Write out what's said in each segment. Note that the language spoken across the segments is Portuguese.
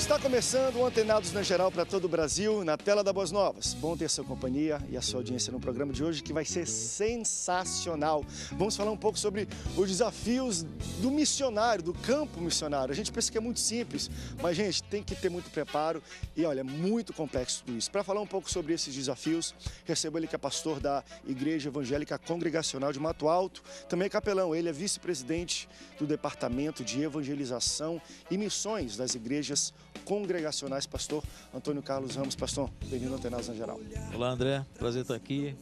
Está começando o Antenados na Geral para todo o Brasil, na tela da Boas Novas. Bom ter sua companhia e a sua audiência no programa de hoje, que vai ser sensacional. Vamos falar um pouco sobre os desafios do missionário, do campo missionário. A gente pensa que é muito simples, mas, gente, tem que ter muito preparo e, olha, é muito complexo tudo isso. Para falar um pouco sobre esses desafios, recebo ele que é pastor da Igreja Evangélica Congregacional de Mato Alto, também é capelão. Ele é vice-presidente do Departamento de Evangelização e Missões das Igrejas Congregacionais, pastor Antônio Carlos Ramos. Pastor, bem-vindo ao Antenados na Geral. Olá, André, prazer estar aqui.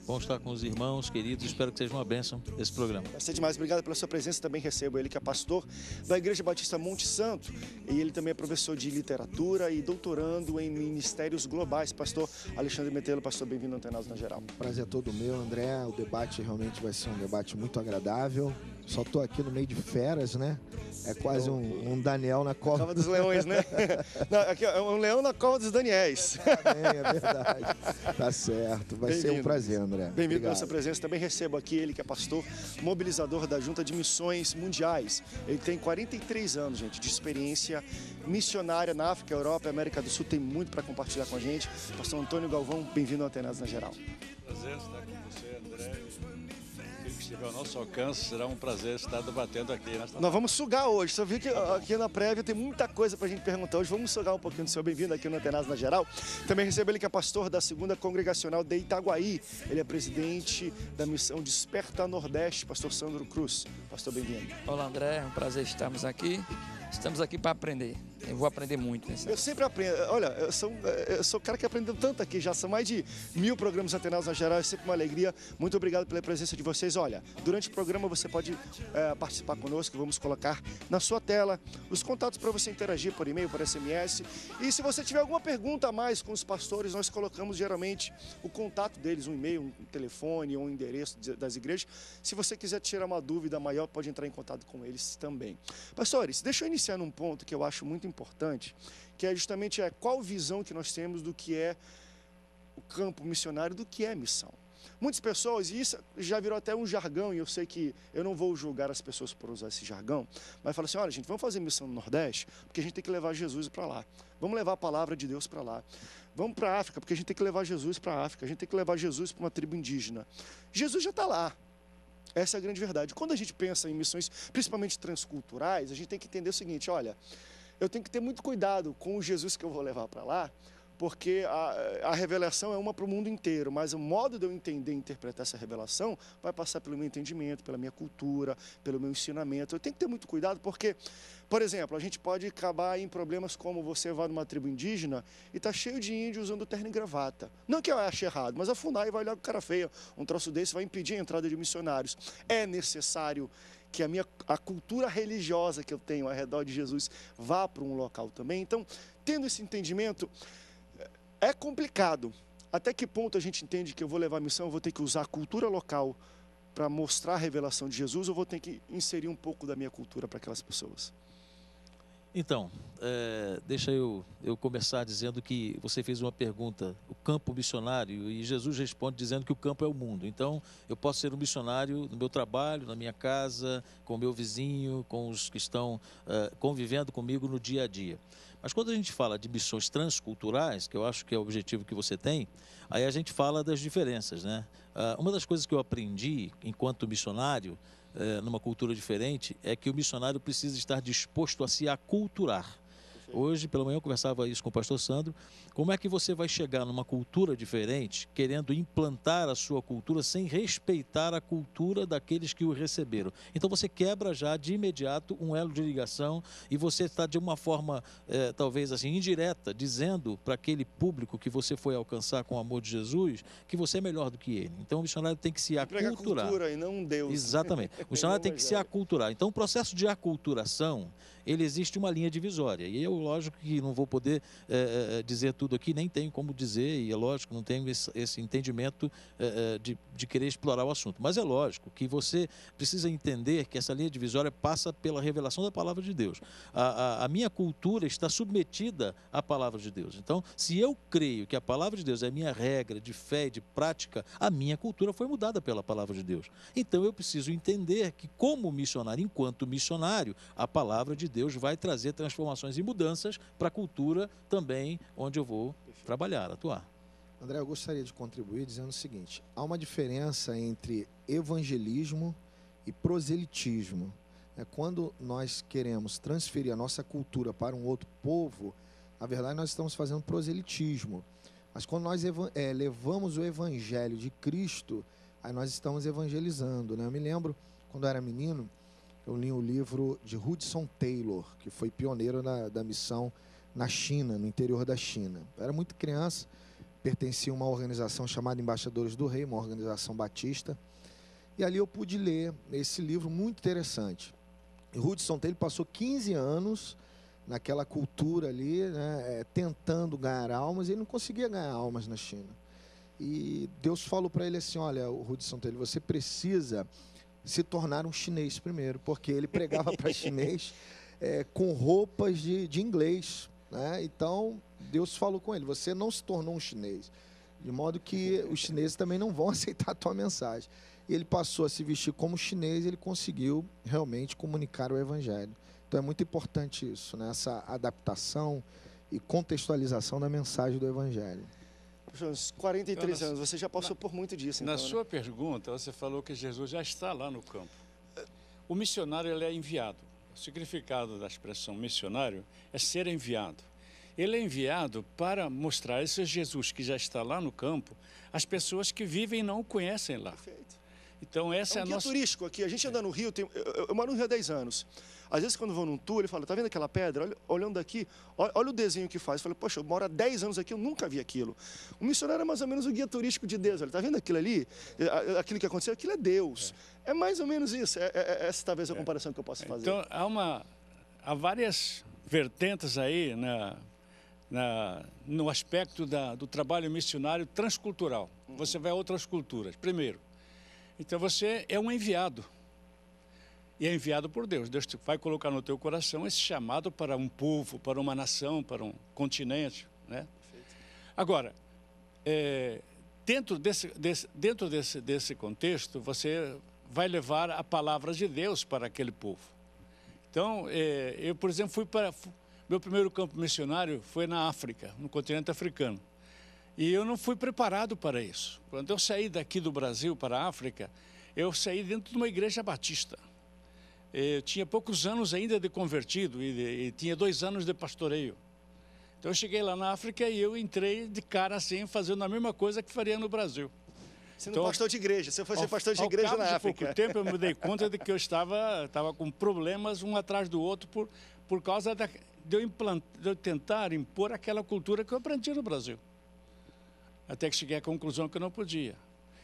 Bom estar com os irmãos queridos, espero que seja uma bênção esse programa. Vai ser demais, obrigado pela sua presença. Também recebo ele que é pastor da Igreja Batista Monte Santo e ele também é professor de literatura e doutorando em ministérios globais. Pastor Alexandre Metelo, pastor, bem-vindo ao Antenados na Geral. Prazer é todo meu, André. O debate realmente vai ser um debate muito agradável. Só estou aqui no meio de feras, né? É quase um Daniel na cova. Cova dos leões, né? Não, aqui é um leão na cova dos Daniéis. É verdade. Tá certo. Vai ser um prazer, André. Bem-vindo pela sua presença. Também recebo aqui ele que é pastor, mobilizador da Junta de Missões Mundiais. Ele tem 43 anos, gente, de experiência missionária na África, Europa e América do Sul. Tem muito para compartilhar com a gente. Pastor Antônio Galvão, bem-vindo ao Antenados na Geral. Prazer estar com você, André. Se estiver ao nosso alcance, será um prazer estar debatendo aqui. Nós vamos sugar hoje. Você viu que aqui na prévia tem muita coisa para a gente perguntar hoje. Vamos sugar um pouquinho do seu bem-vindo aqui no Antenados na Geral. Também recebo ele que é pastor da 2ª Congregacional de Itaguaí. Ele é presidente da missão Desperta Nordeste, pastor Sandro Cruz. Pastor, bem-vindo. Olá, André. É um prazer estarmos aqui. Estamos aqui para aprender. Eu vou aprender muito. Eu sempre aprendo. Olha, eu sou o cara que aprendeu tanto aqui. Já são mais de 1000 programas Antenados na Geral. É sempre uma alegria. Muito obrigado pela presença de vocês. Olha, durante o programa você pode participar conosco. Vamos colocar na sua tela os contatos para você interagir por e-mail, por SMS. E se você tiver alguma pergunta a mais com os pastores, nós colocamos geralmente o contato deles, um e-mail, um telefone ou um endereço das igrejas. Se você quiser tirar uma dúvida maior, pode entrar em contato com eles também. Pastores, deixa eu iniciar num ponto que eu acho muito importante, que é justamente qual visão que nós temos do que é o campo missionário, do que é missão. Muitas pessoas, e isso já virou até um jargão, e eu sei que eu não vou julgar as pessoas por usar esse jargão, mas fala assim, olha gente, vamos fazer missão no Nordeste, porque a gente tem que levar Jesus para lá. Vamos levar a palavra de Deus para lá. Vamos para a África, porque a gente tem que levar Jesus para a África. A gente tem que levar Jesus para uma tribo indígena. Jesus já está lá. Essa é a grande verdade. Quando a gente pensa em missões, principalmente transculturais, a gente tem que entender o seguinte, olha, eu tenho que ter muito cuidado com o Jesus que eu vou levar para lá, porque a revelação é uma para o mundo inteiro, mas o modo de eu entender e interpretar essa revelação vai passar pelo meu entendimento, pela minha cultura, pelo meu ensinamento. Eu tenho que ter muito cuidado porque, por exemplo, a gente pode acabar em problemas como você vai numa tribo indígena e está cheio de índios usando terno e gravata. Não que eu ache errado, mas a FUNAI vai olhar com cara feia. Um troço desse vai impedir a entrada de missionários. É necessário que a cultura religiosa que eu tenho ao redor de Jesus vá para um local também. Então, tendo esse entendimento, é complicado. Até que ponto a gente entende que eu vou levar a missão, eu vou ter que usar a cultura local para mostrar a revelação de Jesus, ou vou ter que inserir um pouco da minha cultura para aquelas pessoas? Então, deixa eu começar dizendo que você fez uma pergunta, o campo missionário, e Jesus responde dizendo que o campo é o mundo. Então, eu posso ser um missionário no meu trabalho, na minha casa, com o meu vizinho, com os que estão convivendo comigo no dia a dia. Mas quando a gente fala de missões transculturais, que eu acho que é o objetivo que você tem, aí a gente fala das diferenças, né? Uma das coisas que eu aprendi enquanto missionário, numa cultura diferente, é que o missionário precisa estar disposto a se aculturar. Hoje, pela manhã, eu conversava isso com o pastor Sandro. Como é que você vai chegar numa cultura diferente, querendo implantar a sua cultura sem respeitar a cultura daqueles que o receberam? Então, você quebra já de imediato um elo de ligação e você está de uma forma, talvez assim, indireta, dizendo para aquele público que você foi alcançar com o amor de Jesus, que você é melhor do que ele. Então, o missionário tem que se aculturar. Prega a cultura e não um Deus. Exatamente. O missionário tem que se aculturar. Então, o processo de aculturação, ele existe uma linha divisória. E eu, lógico que não vou poder dizer tudo aqui, nem tenho como dizer, e é lógico, não tenho esse entendimento de querer explorar o assunto. Mas é lógico que você precisa entender que essa linha divisória passa pela revelação da palavra de Deus. A minha cultura está submetida à palavra de Deus. Então, se eu creio que a palavra de Deus é a minha regra de fé e de prática, a minha cultura foi mudada pela palavra de Deus. Então, eu preciso entender que, como missionário, enquanto missionário, a palavra de Deus vai trazer transformações e mudanças mudanças para a cultura também onde eu vou trabalhar, atuar. André, eu gostaria de contribuir dizendo o seguinte: há uma diferença entre evangelismo e proselitismo. Quando nós queremos transferir a nossa cultura para um outro povo, na verdade nós estamos fazendo proselitismo. Mas quando nós levamos o evangelho de Cristo, aí nós estamos evangelizando, né? Eu me lembro, quando eu era menino, eu li um livro de Hudson Taylor, que foi pioneiro da missão na China, no interior da China. Eu era muito criança, pertencia a uma organização chamada Embaixadores do Rei, uma organização batista, e ali eu pude ler esse livro muito interessante. E Hudson Taylor passou 15 anos naquela cultura ali, né, tentando ganhar almas, e ele não conseguia ganhar almas na China. E Deus falou para ele assim: olha, o Hudson Taylor, você precisa se tornar um chinês primeiro, porque ele pregava para chinês com roupas de inglês, né? Então Deus falou com ele: você não se tornou um chinês, de modo que os chineses também não vão aceitar a tua mensagem. E ele passou a se vestir como chinês, e ele conseguiu realmente comunicar o evangelho. Então é muito importante isso, né? Essa adaptação e contextualização da mensagem do evangelho. Uns 43 anos, você já passou por muito disso. Na então, sua pergunta, você falou que Jesus já está lá no campo. O missionário, ele é enviado. O significado da expressão missionário é ser enviado. Ele é enviado para mostrar esse Jesus que já está lá no campo, às pessoas que vivem e não o conhecem lá. Perfeito. Então essa é a guia nossa... turístico aqui. A gente anda no Rio, eu moro no Rio há 10 anos. Às vezes, quando vou num tour, ele fala: tá vendo aquela pedra? Olhando daqui, olha o desenho que faz. Eu falo: poxa, eu moro há 10 anos aqui, eu nunca vi aquilo. O missionário é mais ou menos o guia turístico de Deus. Olha, tá vendo aquilo ali? Aquilo que aconteceu? Aquilo é Deus. É mais ou menos isso. Essa talvez a comparação que eu possa fazer. Então, há várias vertentes aí no aspecto do trabalho missionário transcultural. Você vai a outras culturas. Primeiro, então você é um enviado. E é enviado por Deus. Deus vai colocar no teu coração esse chamado para um povo, para uma nação, para um continente, né? Agora, dentro desse contexto, você vai levar a palavra de Deus para aquele povo. Então, eu, por exemplo, meu primeiro campo missionário foi na África, no continente africano. E eu não fui preparado para isso. Quando eu saí daqui do Brasil para a África, eu saí dentro de uma igreja batista. Eu tinha poucos anos ainda de convertido e tinha 2 anos de pastoreio. Então eu cheguei lá na África e eu entrei de cara assim, fazendo a mesma coisa que faria no Brasil. Você não pastor de igreja, se eu fosse pastor de igreja na África. Ao pouco tempo eu me dei conta de que eu estava com problemas um atrás do outro por causa de eu tentar impor aquela cultura que eu aprendi no Brasil. Até que cheguei à conclusão que eu não podia.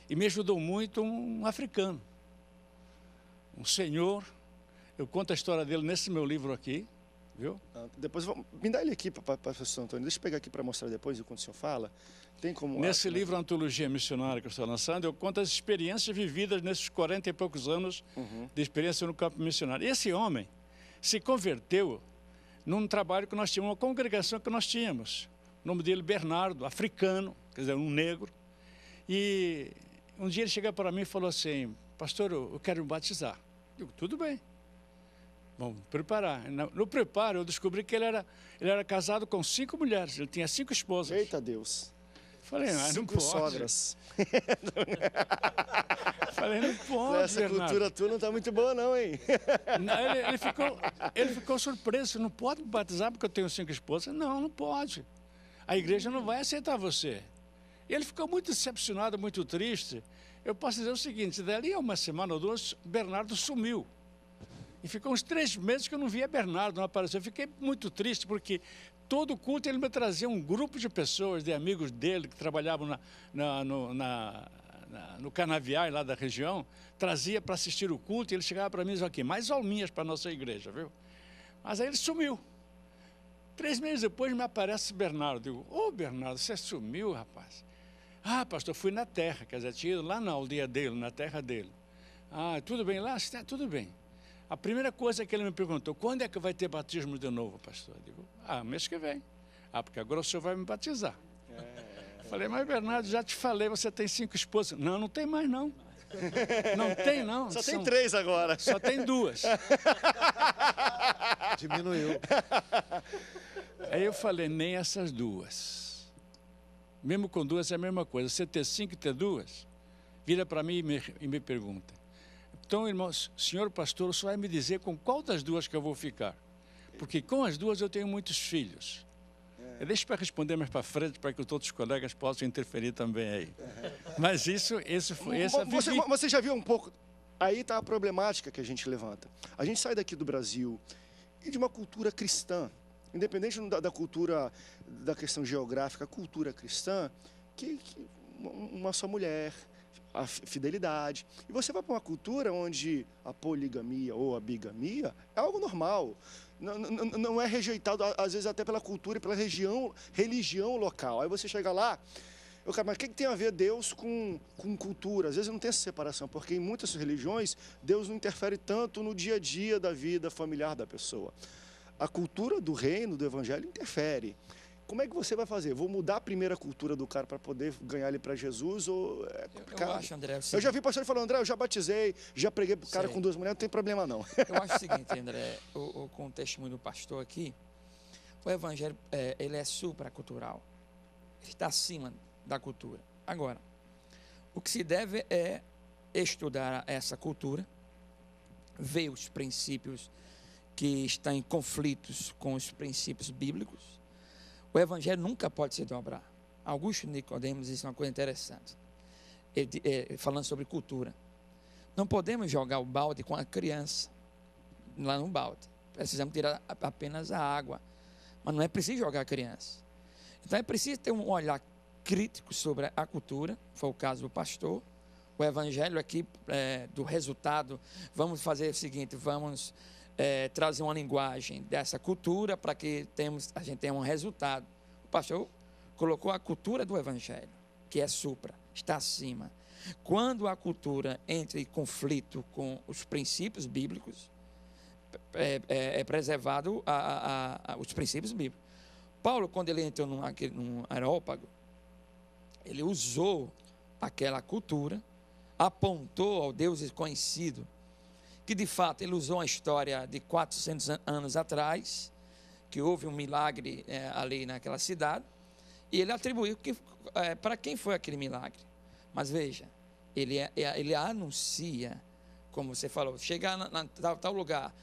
E me ajudou muito um africano, um senhor. Eu conto a história dele nesse meu livro aqui, viu? Depois, me dá ele aqui para o professor Antônio. Deixa eu pegar aqui para mostrar depois, enquanto o senhor fala. Tem como... Nesse livro, Antologia Missionária, que eu estou lançando, eu conto as experiências vividas nesses 40 e poucos anos de experiência no campo missionário. E esse homem se converteu num trabalho que nós tínhamos, uma congregação que nós tínhamos. O nome dele, Bernardo, africano, quer dizer, um negro. E um dia ele chegou para mim e falou assim: pastor, eu quero me batizar. Eu digo: tudo bem. Vamos preparar. No preparo, eu descobri que ele era casado com 5 mulheres. Ele tinha 5 esposas. Eita Deus. Falei: não 5 pode. sogras. Falei: não pode, essa Bernardo. cultura tua não está muito boa não, hein? Ele ficou surpreso. Não pode me batizar porque eu tenho 5 esposas? Não pode. A igreja não vai aceitar você. E ele ficou muito decepcionado, muito triste. Eu posso dizer o seguinte: dali a uma semana ou 2, Bernardo sumiu. E ficou uns 3 meses que eu não via Bernardo, não apareceu. Eu fiquei muito triste, porque todo culto ele me trazia um grupo de pessoas, de amigos dele, que trabalhavam no canavial lá da região, trazia para assistir o culto, e ele chegava para mim e dizia: aqui, mais alminhas para a nossa igreja, viu? Mas aí ele sumiu. 3 meses depois me aparece Bernardo. Eu digo: ô Bernardo, você sumiu, rapaz? Ah, pastor, fui na terra, quer dizer, tinha ido lá na aldeia dele, na terra dele. Ah, tudo bem lá? Tudo bem. A primeira coisa que ele me perguntou: quando é que vai ter batismo de novo, pastor? Eu digo: mês que vem. Porque agora o senhor vai me batizar. Falei: mas Bernardo, já te falei, você tem 5 esposas. Não tem mais não. Não tem não. Só tem 3 agora. Só tem 2. Diminuiu. Aí eu falei, nem essas duas. Mesmo com duas é a mesma coisa. Você ter 5 e ter 2, vira para mim e me pergunta. Então, irmãos, senhor pastor, o senhor vai me dizer com qual das duas que eu vou ficar? Porque com as duas eu tenho muitos filhos. Deixa para responder mais para frente, para que os outros colegas possam interferir também aí. Mas Você já viu um pouco... Aí está a problemática que a gente levanta. A gente sai daqui do Brasil e de uma cultura cristã, independente da cultura, da questão geográfica, a cultura cristã, que uma só mulher, a fidelidade. E você vai para uma cultura onde a poligamia ou a bigamia é algo normal. Não é rejeitado, às vezes, até pela cultura e pela religião local. Aí você chega lá, mas o que tem a ver Deus com cultura? Às vezes não tem essa separação, porque em muitas religiões, Deus não interfere tanto no dia a dia da vida familiar da pessoa. A cultura do reino, do evangelho, interfere. Como é que você vai fazer? Vou mudar a primeira cultura do cara para poder ganhar ele para Jesus? Ou é complicado? Eu acho, André... Eu já vi pastor falando, André, eu já batizei, já preguei para o cara com 2 mulheres, não tem problema não. Eu acho o seguinte, André, com o testemunho do pastor aqui, o evangelho, ele é supracultural. Ele está acima da cultura. Agora, o que se deve é estudar essa cultura, ver os princípios que estão em conflitos com os princípios bíblicos. O evangelho nunca pode se dobrar. Augusto Nicodemos disse uma coisa interessante, falando sobre cultura. Não podemos jogar o balde com a criança lá no balde. Precisamos tirar apenas a água. Mas não é preciso jogar a criança. Então é preciso ter um olhar crítico sobre a cultura, foi o caso do pastor. O evangelho aqui, do resultado, vamos fazer o seguinte, vamos trazer uma linguagem dessa cultura para que a gente tenha um resultado. O pastor colocou a cultura do evangelho, que é supra, está acima. Quando a cultura entra em conflito com os princípios bíblicos, é preservado os princípios bíblicos. Paulo, quando ele entrou num Areópago, ele usou aquela cultura, apontou ao Deus desconhecido, que de fato ele usou uma história de 400 anos atrás, que houve um milagre ali naquela cidade, e ele atribuiu para quem foi aquele milagre. Mas veja, ele anuncia, como você falou, chegar em tal lugar,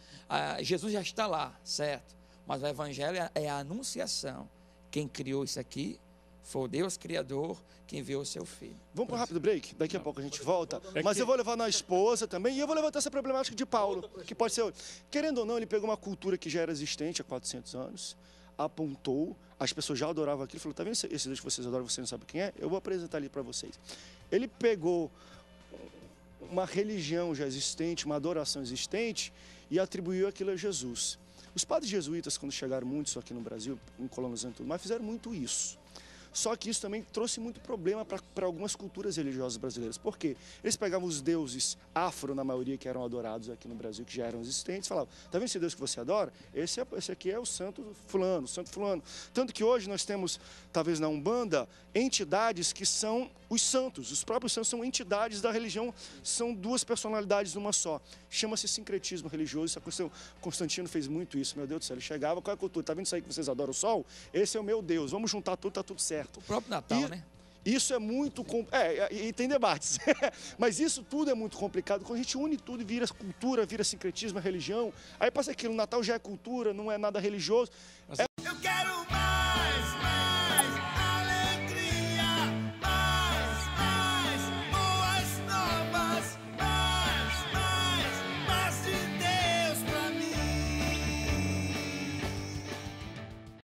Jesus já está lá, certo? Mas o evangelho é a anunciação. Quem criou isso aqui foi o Deus Criador que enviou o seu Filho. Vamos para um rápido break? Daqui a pouco a gente volta. Mas eu vou levar na esposa também, e eu vou levantar essa problemática de Paulo, que pode ser... Querendo ou não, ele pegou uma cultura que já era existente há 400 anos, apontou, as pessoas já adoravam aquilo, falou, tá vendo esse Deus que vocês adoram, você não sabe quem é? Eu vou apresentar ali para vocês. Ele pegou uma religião já existente, uma adoração existente, e atribuiu aquilo a Jesus. Os padres jesuítas, quando chegaram muitos aqui no Brasil, colonizando tudo mais, fizeram muito isso. Só que isso também trouxe muito problema para algumas culturas religiosas brasileiras. Por quê? Eles pegavam os deuses afro, na maioria, que eram adorados aqui no Brasil, que já eram existentes, falavam, tá vendo esse Deus que você adora? Esse aqui é o santo fulano, Tanto que hoje nós temos, talvez na Umbanda, entidades que são os santos. Os próprios santos são entidades da religião, são 2 personalidades numa só. Chama-se sincretismo religioso. Constantino fez muito isso, meu Deus do céu. Ele chegava, qual é a cultura? Tá vendo isso aí que vocês adoram o sol? Esse é o meu Deus, vamos juntar tudo, tá tudo certo. O próprio Natal, né? Isso é muito... e tem debates. Mas isso tudo é muito complicado. Quando a gente une tudo e vira cultura, vira sincretismo, religião, aí passa aquilo, o Natal já é cultura, não é nada religioso.